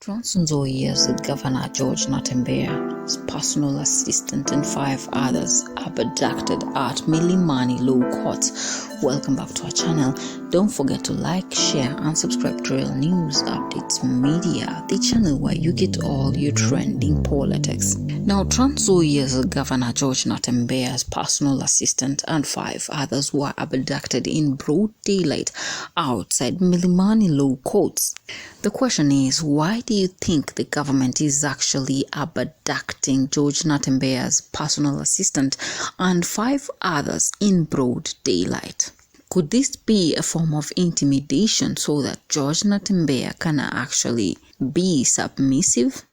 Nzoia'S Governor George Natembea'S personal assistant and 5 others abducted at Mililani Law Court. Welcome back to our channel. Don't forget to like, share and subscribe to Real News Updates Media, the channel where you get all your trending politics. Now, Nzoia'S Governor George Natembea'S personal assistant and 5 others were abducted in broad daylight outside Mililani Law Courts. The question is, why do you think the government is actually abducting George Natembea'S personal assistant and 5 others in broad daylight? Could this be a form of intimidation so that George Natembe'a can actually be submissive?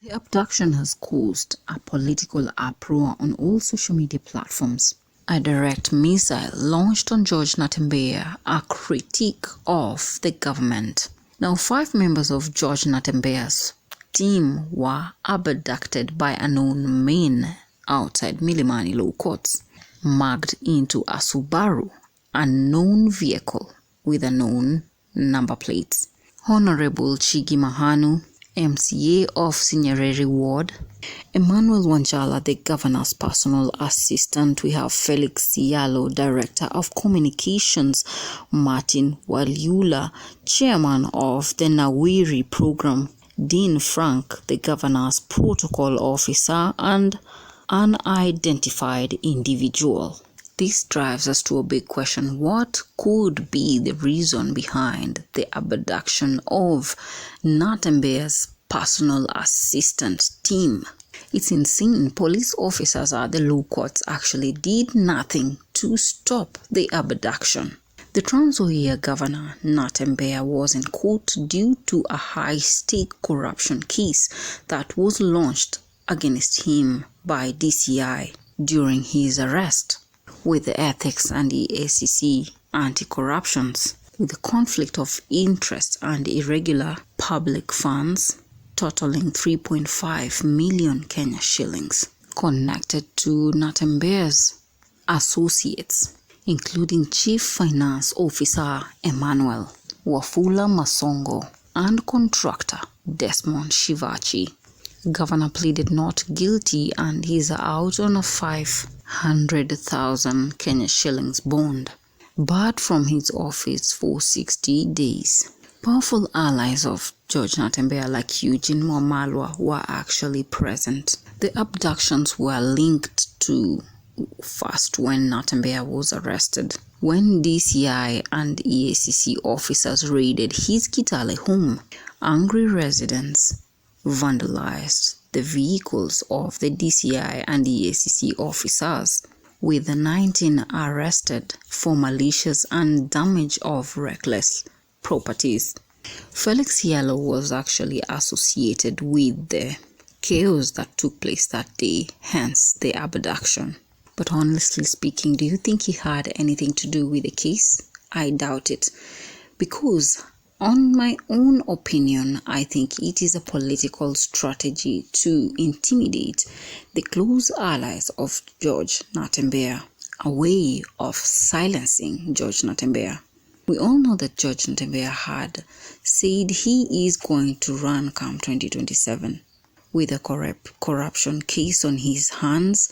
The abduction has caused a political uproar on all social media platforms. A direct missile launched on George Natembe'a, a critique of the government. Now, 5 members of George Natembea'S team were abducted by unknown men outside Mililani Law Courts, marked into a Subaru, a known vehicle with unknown number plates. Honorable Chigi Mahanu, MCA of Sinyareri Ward, Emmanuel Wanjala, the governor's personal assistant. We have Felix Yalo, director of communications, Martin Waliula, chairman of the Nawiri program, Dean Frank, the governor's protocol officer, and unidentified individual. This drives us to a big question. What could be the reason behind the abduction of Natembea'S personal assistant team? It's insane. Police officers at the law courts actually did nothing to stop the abduction. The Nzoia'S governor, Natembe'a, was in court due to a high-stake corruption case that was launched against him by DCI during his arrest, with the ethics and the ACC anti-corruptions, with the conflict of interest and irregular public funds totaling 3.5 million Kenya shillings connected to Natembea'S associates, including Chief Finance Officer Emmanuel Wafula Masongo and contractor Desmond Shivachi. Governor pleaded not guilty and is out on a 500,000 Kenya shillings bond, barred from his office for 60 days. Powerful allies of George Natembe'a like Eugene Wamalwa were actually present. The abductions were linked to first when Natembe'a was arrested, when DCI and EACC officers raided his Kitale home. Angry residents vandalized the vehicles of the DCI and EACC officers, with the 19 arrested for malicious and damage of reckless properties. Felix Yalo was actually associated with the chaos that took place that day, hence the abduction. But honestly speaking, do you think he had anything to do with the case? I doubt it, because on my own opinion, I think it is a political strategy to intimidate the close allies of George Natembe'a, a way of silencing George Natembe'a. We all know that George Natembe'a had said he is going to run come 2027 with a corruption case on his hands,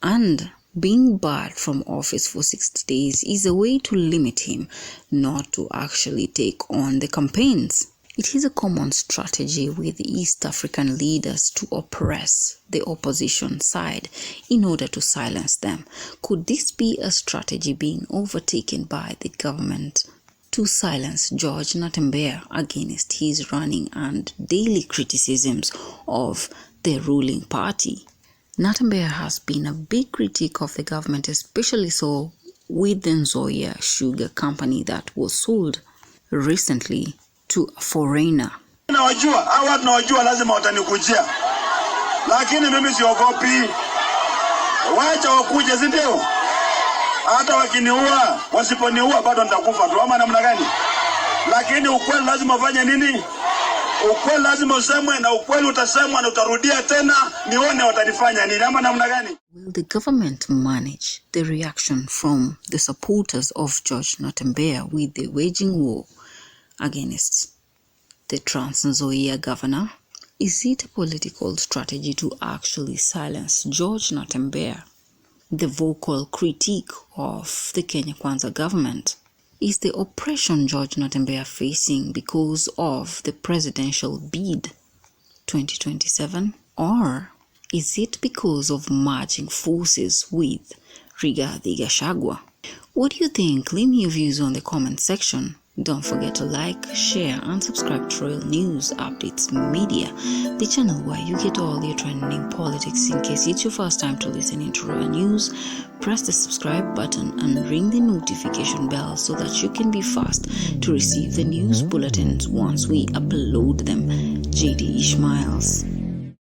and being barred from office for 60 days is a way to limit him not to actually take on the campaigns. It is a common strategy with East African leaders to oppress the opposition side in order to silence them. Could this be a strategy being overtaken by the government to silence George Natembe'a against his running and daily criticisms of the ruling party? Natembe'a has been a big critic of the government, especially so with the Nzoia'S sugar company that was sold recently to a foreigner. Nawajua, hawa tunawajua, lazima watanikujia. lakini mimi siogopi. Wacha wakuje, si ndio? Hata wakiniua, wasiponiua bado nitakufa tu, ama namna gani? Lakini ukweli lazima ufanye nini? Ukweli lazima usemwe, na ukweli utasemwa na utarudia tena, nione watanifanya nini, ama namna gani? Will the government manage the reaction from the supporters of George Natembe'a with the waging war against the Trans Nzoia governor? Is it a political strategy to actually silence George Natembe'a, the vocal critique of the Kenya Kwanza government? Is the oppression George Natembe'a facing because of the presidential bid 2027? Or is it because of merging forces with Rigathi Gachagua? What do you think? Leave me your views on the comment section. Don't forget to like, share, and subscribe to Royal News Updates Media, the channel where you get all your trending politics. In case it's your first time to listen to Royal News, press the subscribe button and ring the notification bell so that you can be fast to receive the news bulletins once we upload them. JD Ishmaels.